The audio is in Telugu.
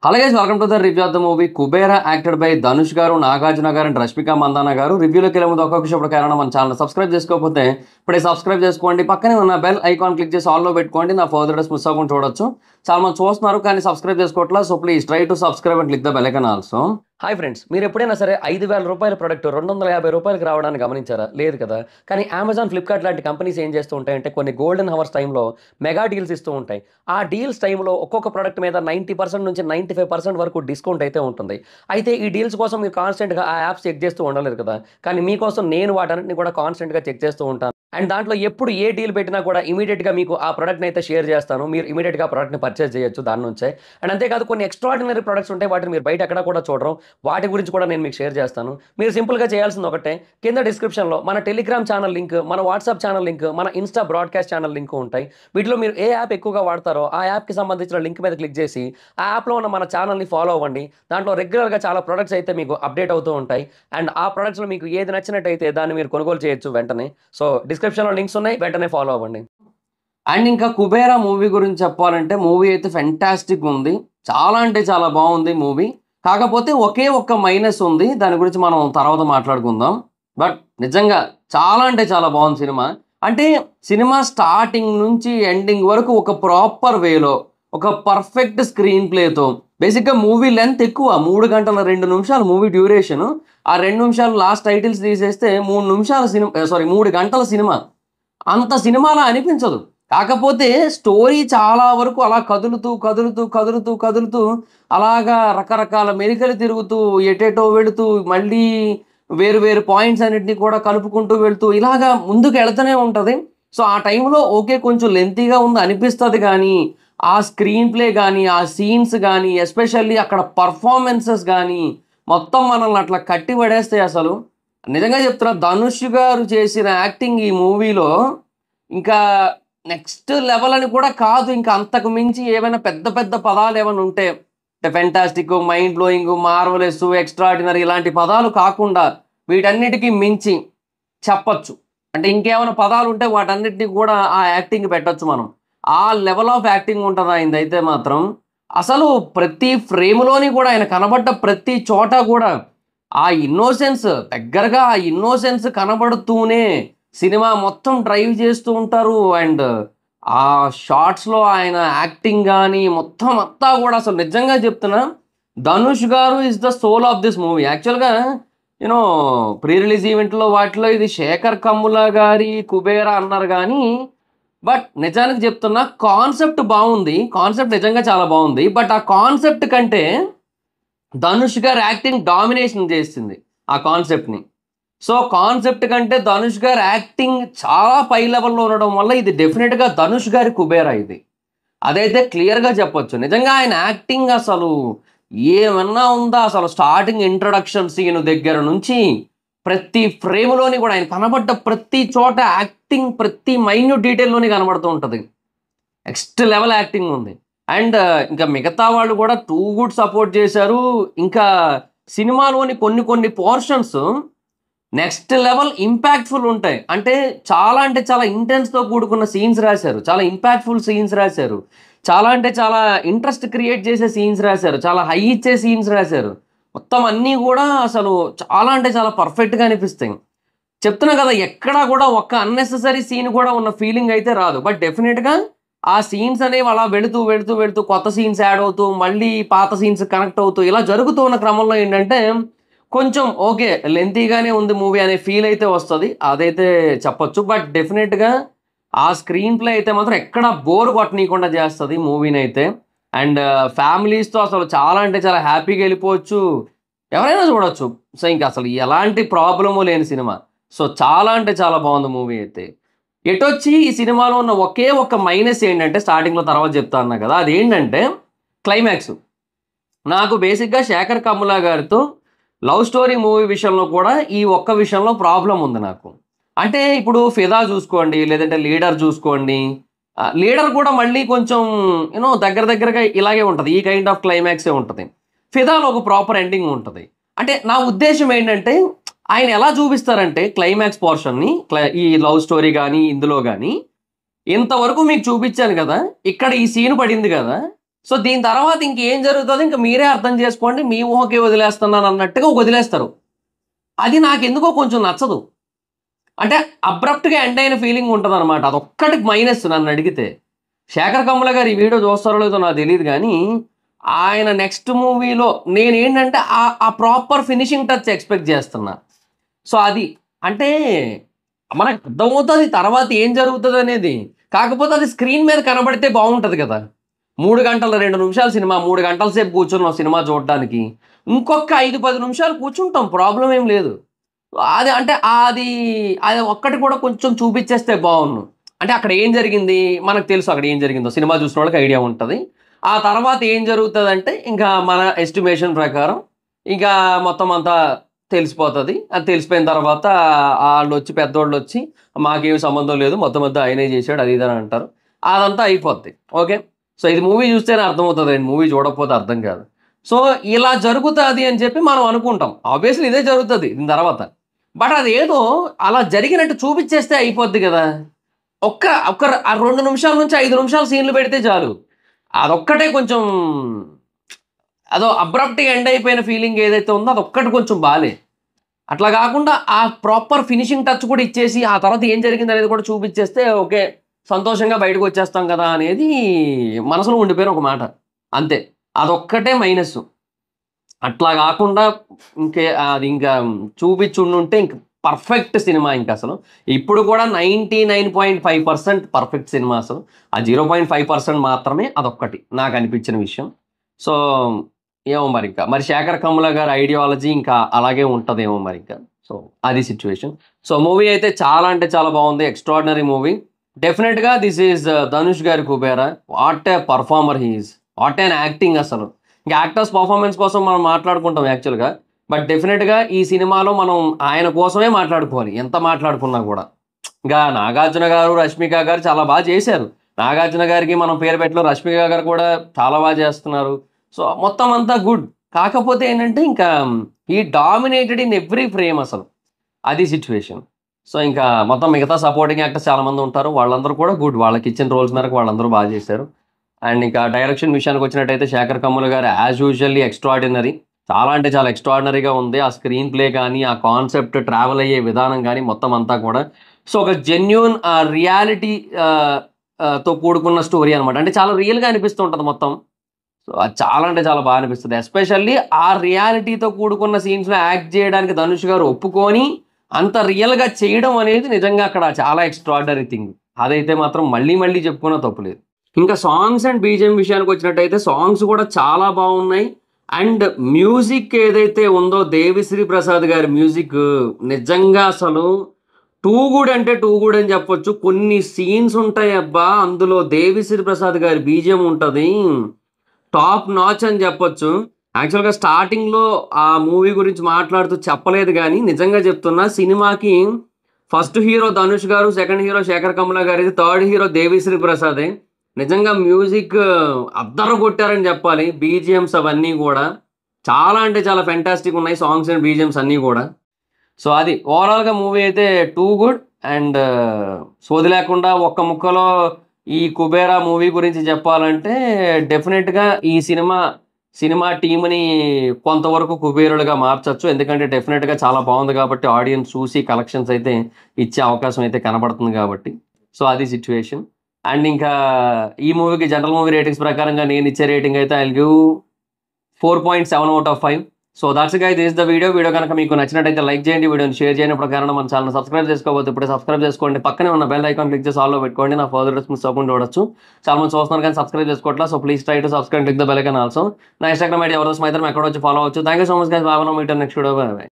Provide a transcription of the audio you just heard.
Hello guys, welcome to the review of the movie Kubera, acted by Dhanush garu, Nagarjuna garu and Rashmika Mandanna garu. Review లోకి వెళ్ళే ముందు ఒక్క విషయం కారణం మన ఛానల్ సబ్స్క్రైబ్ చేసుకోకపోతే ఇప్పుడే సబ్స్క్రైబ్ చేసుకోండి. పక్కనే ఉన్న బెల్ ఐకాన్ క్లిక్ చేసి ఆల్ లో పెట్టుకోండి. నా ఫర్దర్ డేస్ మిస్ అవ్వకుండా చూడొచ్చు. చాలా మంది చూస్తున్నారు కానీ సబ్స్క్రైబ్ చేసుకోవట్లేదు. So please try to subscribe and click the bell icon also. Hi friends, మీరు ఎప్పుడైనా సరే 5,000 రూపాయల ప్రొడక్ట్ 250 రూపాయలకి రావడాన్ని గమనించారా? లేదు కదా. కానీ అమెజాన్, ఫ్లిప్కార్ట్ లాంటి కంపెనీస్ ఏం చేస్తూ ఉంటాయంటే కొన్ని గోల్డెన్ హవర్స్ టైంలో మెగా డీల్స్ ఇస్తూ ఉంటాయి. ఆ డీల్స్ టైంలో ఒక్కొక్క ప్రొడక్ట్ మీద 90% నుంచి 95% వరకు డిస్కౌంట్ అయితే ఉంటుంది. అయితే ఈ డీల్స్ కోసం మీరు కాన్స్టెంట్గా ఆ యాప్స్ చెక్ చేస్తూ ఉండలేదు కదా. కానీ మీకోసం నేను వాటన్నిటిని కూడా కాన్స్టెంట్గా చెక్ చేస్తూ ఉంటాను. అండ్ దాంట్లో ఎప్పుడు ఏ డీల్ పెట్టినా కూడా ఇమీడియట్గా మీకు ఆ ప్రోడక్ట్ని అయితే షేర్ చేస్తాను. మీరు ఇమీడియట్గా ఆ ప్రోడక్ట్ని పర్చేస్ చేయొచ్చు దాని నుంచే. అండ్ అంతేకాదు కొన్ని ఎక్స్ట్రాడినరీ ప్రొడక్ట్స్ ఉంటాయి, వాటిని మీరు బయట ఎక్కడ కూడా చూడరు. వాటి గురించి కూడా నేను మీకు షేర్ చేస్తాను. మీరు సింపుల్గా చేయాల్సింది ఒకటే, కింద డిస్క్రిప్షన్లో మన టెలిగ్రామ్ ఛానల్ లింక్, మన వాట్సాప్ ఛానల్ లింక్, మన ఇన్స్టా బ్రాడ్కాస్ట్ ఛానల్ లింక్ ఉంటాయి. వీటిలో మీరు ఏ యాప్ ఎక్కువగా వాడతారో ఆ యాప్కి సంబంధించిన లింక్ మీద క్లిక్ చేసి ఆ యాప్లో ఉన్న మన ఛానల్ని ఫాలో అవ్వండి. దాంట్లో రెగ్యులర్గా చాలా ప్రొడక్ట్స్ అయితే మీకు అప్డేట్ అవుతూ ఉంటాయి. అండ్ ఆ ప్రొడక్ట్స్లో మీకు ఏది నచ్చినట్టయితే దాన్ని మీరు కొనుగోలు చేయొచ్చు వెంటనే. సో డిస్క్రిప్షన్లో లింక్స్ ఉన్నాయి, వెంటనే ఫాలో అవ్వండి. అండ్ ఇంకా కుబేరా మూవీ గురించి చెప్పాలంటే మూవీ అయితే ఫెంటాస్టిక్ ఉంది. చాలా అంటే చాలా బాగుంది మూవీ. కాకపోతే ఒకే ఒక్క మైనస్ ఉంది, దాని గురించి మనం తర్వాత మాట్లాడుకుందాం. బట్ నిజంగా చాలా అంటే చాలా బాగుంది సినిమా. అంటే సినిమా స్టార్టింగ్ నుంచి ఎండింగ్ వరకు ఒక ప్రాపర్ వేలో, ఒక పర్ఫెక్ట్ స్క్రీన్ ప్లేతో, బేసిక్గా మూవీ లెంత్ ఎక్కువ, 3 గంటల 2 నిమిషాలు మూవీ డ్యూరేషన్. ఆ 2 నిమిషాలు లాస్ట్ టైటిల్స్ తీసేస్తే 3 నిమిషాల సినిమా, 3 గంటల సినిమా. అంత సినిమాలా అనిపించదు. కాకపోతే స్టోరీ చాలా వరకు అలా కదులుతూ కదులుతూ కదులుతూ కదులుతూ అలాగా రకరకాల మెలికలు తిరుగుతూ ఎటేటో వెళుతూ మళ్ళీ వేరు వేరు పాయింట్స్ అన్నిటిని కూడా కలుపుకుంటూ వెళుతూ ఇలాగా ముందుకు వెళుతూనే ఉంటుంది. సో ఆ టైంలో ఓకే కొంచెం లెంతీగా ఉంది అనిపిస్తుంది, కానీ ఆ స్క్రీన్ ప్లే కానీ, ఆ సీన్స్ కానీ, ఎస్పెషల్లీ అక్కడ పర్ఫార్మెన్సెస్ కానీ మొత్తం మనల్ని అట్లా కట్టి పడేస్తాయి. అసలు నిజంగా చెప్తున్నా, ధనుష్ గారు చేసిన యాక్టింగ్ ఈ మూవీలో ఇంకా నెక్స్ట్ లెవెల్ అని కూడా కాదు. ఇంకా అంతకు మించి ఏమైనా పెద్ద పెద్ద పదాలు ఏమైనా ఉంటే, fantastic, mind blowing, marvellous, extraordinary ఇలాంటి పదాలు కాకుండా వీటన్నిటికీ మించి చెప్పచ్చు. అంటే ఇంకేమైనా పదాలు ఉంటే వాటన్నిటిని కూడా ఆ యాక్టింగ్ పెట్టచ్చు మనం. ఆ లెవెల్ ఆఫ్ యాక్టింగ్ ఉంటుంది ఆయనదైతే మాత్రం. అసలు ప్రతి ఫ్రేమ్లోని కూడా ఆయన కనబడ్డ ప్రతి చోట కూడా ఆ ఇన్నోసెన్స్, దగ్గరగా ఆ ఇన్నోసెన్స్ కనబడుతూనే సినిమా మొత్తం డ్రైవ్ చేస్తూ ఉంటారు. అండ్ ఆ షార్ట్స్లో ఆయన యాక్టింగ్ కానీ మొత్తం అంతా కూడా అసలు నిజంగా చెప్తున్నా, ధనుష్ గారు is the soul of this movie. యాక్చువల్గా యూనో ప్రీ రిలీజ్ ఈవెంట్లో వాటిలో ఇది శేఖర్ కమ్ముల గారి కుబేరా అన్నారు, కానీ బట్ నిజానికి చెప్తున్నా కాన్సెప్ట్ బాగుంది, కాన్సెప్ట్ నిజంగా చాలా బాగుంది. బట్ ఆ కాన్సెప్ట్ కంటే ధనుష్ గారు యాక్టింగ్ డామినేషన్ చేసింది ఆ కాన్సెప్ట్ని. సో కాన్సెప్ట్ కంటే ధనుష్ గారు యాక్టింగ్ చాలా పై లెవెల్లో ఉండడం వల్ల ఇది డెఫినెట్గా ధనుష్ గారి కుబేరా ఇది, అదైతే క్లియర్గా చెప్పొచ్చు. నిజంగా ఆయన యాక్టింగ్ అసలు ఏమన్నా ఉందా? అసలు స్టార్టింగ్ ఇంట్రడక్షన్ సీన్ దగ్గర నుంచి ప్రతి ఫ్రేమ్లోని కూడా ఆయన కనబడ్డ ప్రతి చోట యాక్టింగ్ ప్రతి మైన్యూట్ డీటెయిల్లోని కనబడుతూ ఉంటుంది. నెక్స్ట్ లెవెల్ యాక్టింగ్ ఉంది. అండ్ ఇంకా మిగతా వాళ్ళు కూడా టూ గుడ్ సపోర్ట్ చేశారు. ఇంకా సినిమాలోని కొన్ని కొన్ని పోర్షన్స్ నెక్స్ట్ లెవెల్ ఇంపాక్ట్ఫుల్ ఉంటాయి. అంటే చాలా ఇంటెన్స్తో కూడుకున్న సీన్స్ రాశారు, చాలా ఇంపాక్ట్ఫుల్ సీన్స్ రాశారు, చాలా అంటే చాలా ఇంట్రెస్ట్ క్రియేట్ చేసే సీన్స్ రాశారు, చాలా హై ఇచ్చే సీన్స్ రాశారు. మొత్తం అన్నీ కూడా అసలు చాలా అంటే చాలా పర్ఫెక్ట్గా అనిపిస్తాయి. చెప్తున్నా కదా, ఎక్కడా కూడా ఒక్క అన్నెసెసరీ సీన్ కూడా ఉన్న ఫీలింగ్ అయితే రాదు. బట్ డెఫినెట్గా ఆ సీన్స్ అనేవి అలా వెళుతూ వెళుతూ వెళుతూ కొత్త సీన్స్ యాడ్ అవుతూ మళ్ళీ పాత సీన్స్ కనెక్ట్ అవుతూ ఇలా జరుగుతూ ఉన్న క్రమంలో ఏంటంటే కొంచెం ఓకే లెంతీగానే ఉంది మూవీ అనే ఫీల్ అయితే వస్తుంది, అదైతే చెప్పొచ్చు. బట్ డెఫినెట్గా ఆ స్క్రీన్ ప్లే అయితే మాత్రం ఎక్కడ బోర్ కొట్టనీయకుండా చేస్తుంది మూవీని అయితే. అండ్ ఫ్యామిలీస్తో అసలు చాలా అంటే చాలా హ్యాపీగా వెళ్ళిపోవచ్చు, ఎవరైనా చూడొచ్చు. సో ఇంకా అసలు ఎలాంటి ప్రాబ్లము లేని సినిమా. సో చాలా అంటే చాలా బాగుంది మూవీ అయితే. ఎటొచ్చి ఈ సినిమాలో ఉన్న ఒకే ఒక్క మైనస్ ఏంటంటే, స్టార్టింగ్లో తర్వాత చెప్తా అన్నా కదా, అదేంటంటే క్లైమాక్స్. నాకు బేసిక్గా శేఖర్ కమ్ముల గారితో లవ్ స్టోరీ మూవీ విషయంలో కూడా ఈ ఒక్క విషయంలో ప్రాబ్లం ఉంది నాకు. అంటే ఇప్పుడు ఫిదా చూసుకోండి, లేదంటే లీడర్ చూసుకోండి. లీడర్ కూడా మళ్ళీ కొంచెం దగ్గరగా ఇలాగే ఉంటుంది, ఈ కైండ్ ఆఫ్ క్లైమాక్సే ఉంటుంది. ఫిదాలో ఒక ప్రాపర్ ఎండింగ్ ఉంటుంది. అంటే నా ఉద్దేశం ఏంటంటే, ఆయన ఎలా చూపిస్తారంటే క్లైమాక్స్ పోర్షన్ని, ఈ లవ్ స్టోరీ కానీ ఇందులో కానీ ఇంతవరకు మీకు చూపించాను కదా, ఇక్కడ ఈ సీన్ పడింది కదా, సో దీని తర్వాత ఇంకేం జరుగుతుందో ఇంకా మీరే అర్థం చేసుకోండి, మీ ఊహకే వదిలేస్తున్నాను అన్నట్టుగా వదిలేస్తారు. అది నాకెందుకో కొంచెం నచ్చదు. అంటే అబ్రప్ట్‌గా ఎండ్ అయిన ఫీలింగ్ ఉంటదనమాట. అదొక్కటి మైనస్ నన్నడిగితే. శేఖర్ కమ్ముల గారు ఈ వీడియో చూస్తారో లేదో నాకు తెలీదు గానీ, ఆయన నెక్స్ట్ మూవీలో నేనేంటంటే ఆ ప్రాపర్ ఫినిషింగ్ టచ్ ఎక్స్‌పెక్ట్ చేస్తున్నా. సో అది. అంటే మనకు అర్థమవుతది తర్వాత ఏం జరుగుతదనేది. కాకపోతే అది స్క్రీన్ మీద కనబడితే బావుంటది కదా! 3 గంటల 2 నిమిషాల సినిమా, 3 గంటల సేపు కూర్చున్నాం సినిమా చూడడానికి. ఇంకొక 5, 10 నిమిషాలు కూర్చుంటాం, ప్రాబ్లమ్ ఏం లేదు. అది అంటే అది ఒక్కటి కూడా కొంచెం చూపిచ్చేస్తే బావున్ను. అంటే అక్కడ ఏం జరిగింది, మనకు తెలుసు అక్కడ ఏం జరిగిందో. సినిమా చూసినోళ్ళకి ఐడియా ఉంటది. ఆ తర్వాత ఏం జరుగుతదంటే, ఇంకా మన ఎస్టిమేషన్ ప్రకారం ఇంకా మొత్తం అంతా తెలిసిపోతది. అది తెలిసిపోయిన తర్వాత ఆళ్ళొచ్చి పెద్దోళ్ళొచ్చి, మాకేమి సంబంధం లేదు, మొత్తం అంతా ఆయనే చేశాడు అది ఇది అని అంటారు. అదంతా అయిపోద్ది. ఓకే. సో ఇది మూవీ చూస్తేనే అర్థమవుతదండి. మూవీ చూడకపోతే అర్థం కాదు. సో ఇలా జరుగుతాది అని చెప్పి మనం అనుకుంటాం. ఆబ్వియస్‌లీ ఇదే జరుగుతది దీని తర్వాత. బట్ అదేదో అలా జరిగినట్టు చూపిచ్చేస్తే అయిపోద్ది గదా! ఒక్క ఒక్క ఆ 2 నిమిషాల నుంచి 5 నిమిషాల సీన్‌లు పెడితే చాలు. అదొక్కటే కొంచెం అదో అబ్రప్ట్‌గా ఎండ్ అయిపోయిన ఫీలింగ్ ఏదైతే ఉందో అదొక్కటి కొంచెం బాలే. అట్లా గాకుండా ఆ ప్రాపర్ ఫినిషింగ్ టచ్ కూడా ఇచ్చేసి, ఆ తర్వాత ఏం జరిగిందనేది కూడా చూపిచ్చేస్తే ఓకే. సంతోషంగా బయటకొచ్చేస్తాం గదా! అనేది మనసులో ఉండిపోయిన ఒక మాట. అంతే. అదొక్కటే మైనస్సు. అట్లా గాకుండా అది ఇంకా చూపిచ్చుండుంటే ఇంక పర్ఫెక్ట్ సినిమా ఇంకసలు. ఇప్పుడు కూడా 99.5% పర్ఫెక్ట్ సినిమా అసలు. ఆ 0.5% మాత్రమే అదొక్కటి నాకనిపించిన విషయం. సో, ఏమో మరింక. మరి శేఖర్ కమ్ముల గారి ఐడియాలజీ ఇంకా అలాగే ఉంటదేమో మరింక. సో, అది సిట్యుయేషన్. సో, మూవీ అయితే చాలా అంటే చాలా బావుంది. Extraordinary movie. డెఫినెట్‌గా దిస్ ఈజ్ ధనుష్ గారి 'Kubera'. What a performer he is. What an acting అసలు. ఇంక యాక్టర్స్ పర్ఫార్మెన్స్ కోసం మనం మాట్లాడుకుంటాం యాక్చువల్‌గా. బట్ డెఫినెట్‌గా ఈ సినిమాలో మనం ఆయన కోసమే మాట్లాడుకోవాలి. ఎంత మాట్లాడుకున్నా గూడా. ఇంకా నాగార్జున గారు, రష్మిక గారు చాలా చేశారు. నాగార్జున గారికి మనం పేరు పెట్టలేం. రష్మిక గారు కూడా చాలా చేస్తున్నారు. సో, మొత్తం అంతా గుడ్. కాకపోతే ఏంటంటే ఇంకా హి డామినేటెడ్ ఇన్ ఎవ్రీ ఫ్రేమ్ అసలు. అది సిట్యుయేషన్. సో, ఇంకా మొత్తం మిగతా సపోర్టింగ్ యాక్టర్స్ చాలా మంది ఉంటారు. వాళ్ళందరూ కూడా గుడ్. వాళ్ళకిచ్చిన రోల్స్ మేరకు వాళ్ళందరూ చేశారు. అండ్ ఇంకా డైరెక్షన్ విషయానికొచ్చినట్టయితే శేఖర్ కమ్ముల గారు యాజ్ యూజువల్లీ ఎక్స్‌ట్రార్డినరీ. చాలా అంటే చాలా ఎక్స్‌ట్రార్డినరీగా ఉంది. ఆ స్క్రీన్ ప్లే గాని, ఆ కాన్సెప్ట్ ట్రావెల్ అయ్యే విధానం గాని మొత్తం అంతా కూడా. సో, ఒక జెన్యూన్ రియాలిటీ తో కూడుకున్న స్టోరీ అనమాట. అంటే చాలా రియల్‌గా అనిపిస్తూ ఉంటది మొత్తం. సో, అది చాలా అంటే చాలా అనిపిస్తది. ఎస్పెషల్లీ ఆ రియాలిటీతో కూడుకున్న సీన్స్‌లో యాక్ట్ జేయడానికి ధనుష్ గారు ఒప్పుకొని, అంత రియల్‌గా చేయడం అనేది నిజంగా అక్కడ చాలా ఎక్స్‌ట్రార్డినరీ థింగ్. అదైతే మాత్రం మళ్ళీ మళ్ళీ చెప్పుకున్నా తప్పులేదు. ఇంకా సాంగ్స్ అండ్ బీజీఎం విషయానికొచ్చినట్టయితే సాంగ్స్ కూడా చాలా బావున్నాయి. అండ్ మ్యూజిక్ ఏదైతే ఉందో 'దేవిశ్రీ ప్రసాద్' గారి మ్యూజిక్ నిజంగా అసలు టూ గుడ్ అంటే టూ గుడ్ అని చెప్పొచ్చు. కొన్ని సీన్స్ ఉంటాయి అబ్బా! అందులో 'దేవిశ్రీ ప్రసాద్' గారి బీజీఎం ఉంటది. టాప్ నాచ్ అని చెప్పొచ్చు. యాక్చువల్‌గా స్టార్టింగ్‌లో ఆ మూవీ గురించి మాట్లాడుతూ చెప్పలేదు గానీ, నిజంగా చెప్తున్నా సినిమాకి ఫస్ట్ హీరో ధనుష్ గారు, సెకండ్ హీరో శేఖర్ కమ్ముల గారిది, థర్డ్ హీరో 'దేవిశ్రీ ప్రసాదే'. నిజంగా మ్యూజిక్ అద్దర కొట్టారని చెప్పాలి. బీజీఎమ్స్ అవన్నీ గూడా. చాలా అంటే చాలా ఫెంటాస్టిక్ ఉన్నాయి సాంగ్స్ అండ్ బీజీఎమ్స్ అన్నీ గూడా. సో, అది ఓవరాల్‌గా మూవీ అయితే టూ గుడ్. అండ్ సోది లేకుండా ఒక్క ముక్కలో ఈ 'కుబేరా' మూవీ గురించి చెప్పాలంటే డెఫినిట్‌గా ఈ సినిమా టీమ్‌ని కొంతవరకు కుబేరులుగా మార్చొచ్చు. ఎందుకంటే డెఫినిట్‌గా చాలా బావుంది కాబట్టి ఆడియన్స్ చూసి కలెక్షన్స్ అయితే ఇచ్చే అవకాశం అయితే కనబడుతుంది కాబట్టి. సో, అది సిట్యుయేషన్. అండ్ ఇంకా ఈ మూవీకి జనరల్ మూవీ రేటింగ్స్ ప్రకారంగా నేనిచ్చే రేటింగ్ అయితే I will give 4.7 out of 5. So, that's guys this is the video. Video గనుక మీకు నచ్చినట్టయితే లైక్ చేయండి. వీడియోని షేర్ చేయనప్పుడు కారణం మన ఛానెల్‌ని సబ్స్క్రైబ్ చేసుకోకపోతే ఇప్పుడే సబ్స్క్రైబ్ చేసుకోండి. పక్కనే ఉన్న బెల్ ఐకాన్ క్లిక్ చేసి ఆల్‌లో పెట్టుకోండి. నా ఫర్దర్ వీడియోస్ మిస్ అవ్వకుండా చూడొచ్చు. చాలా మంది చూస్తున్నారు కానీ సబ్స్క్రైబ్ చేసుకోవట్లా. So, please try to subscribe, click the bell icon also. నా ఇన్‌స్టాగ్రామ్ ఐడీ ఎవరోస్ మైత్రం ఎక్కడో వచ్చి ఫాలో అవ్వచ్చు. Thank you so much guys. Bye. Meet next video. Bye by.